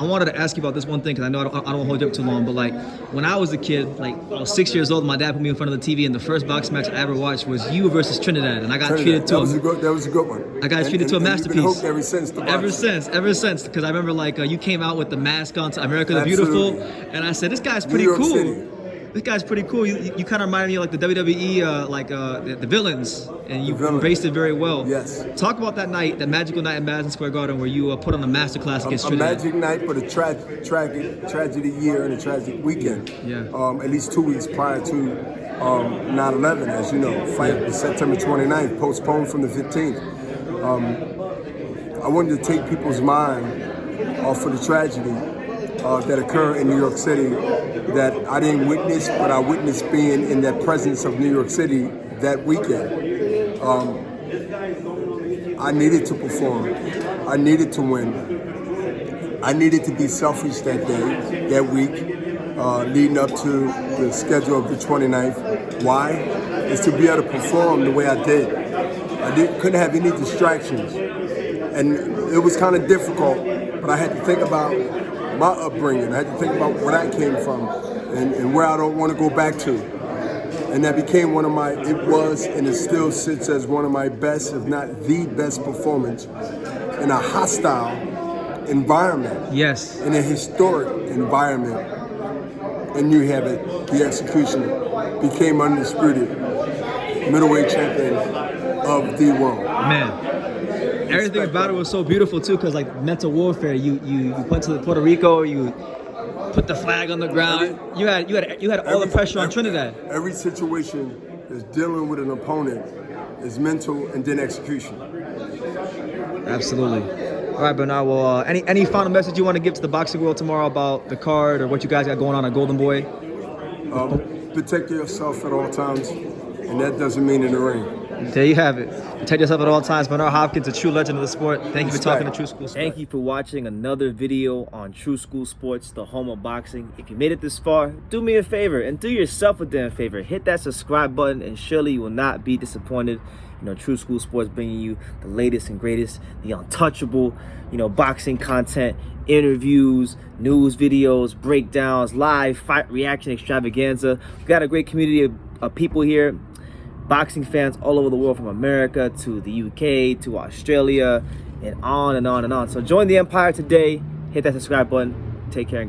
I wanted to ask you about this one thing because I know I don't want to hold you up too long, but like when I was a kid, like I was 6 years old, my dad put me in front of the TV, and the first boxing match I ever watched was you versus Trinidad, and I got treated to that was a good one. I got treated to a masterpiece. You've been hooked ever since. Ever since, because I remember like you came out with the mask on to America the Beautiful, and I said this guy's pretty cool. City. This guy's pretty cool. You kind of reminded me of like the WWE, the villains, and you embraced it very well. Yes. Talk about that night, that magical night in Madison Square Garden, where you put on a masterclass against Trinidad. A magic night, but a tragedy year and a tragic weekend. Yeah. At least 2 weeks prior to 9/11, as you know, fight was September 29th, postponed from the 15th. I wanted to take people's mind off of the tragedy that occurred in New York City that I didn't witness, but I witnessed being in that presence of New York City that weekend. I needed to perform. I needed to win. I needed to be selfish that day, that week, leading up to the schedule of the 29th. Why? Is to be able to perform the way I did. Couldn't have any distractions. And it was kind of difficult, but I had to think about my upbringing. I had to think about where I came from and where I don't want to go back to. And that became it was and it still sits as one of my best, if not the best performance in a hostile environment. Yes. In a historic environment. And you have it, the executioner became undisputed middleweight champion of the world. Man. Everything about it was so beautiful too, because like mental warfare. You went to Puerto Rico. You put the flag on the ground. You had all the pressure on Trinidad. Every situation is dealing with an opponent is mental and then execution. Absolutely. All right, Bernard. Well, any final message you want to give to the boxing world tomorrow about the card or what you guys got going on at Golden Boy? Protect yourself at all times, and that doesn't mean in the ring. There you have it. Protect yourself at all times. Bernard Hopkins, a true legend of the sport. Thank you for talking to True School Sports. Thank you for watching another video on True School Sports, the home of boxing. If you made it this far, do me a favor and do yourself a damn favor. Hit that subscribe button and surely you will not be disappointed. You know, True School Sports bringing you the latest and greatest, the untouchable, boxing content, interviews, news videos, breakdowns, live fight reaction extravaganza. We've got a great community of people here. Boxing fans all over the world, from America to the UK to Australia and on and on and on. So join the empire today. Hit that subscribe button. Take care and God bless.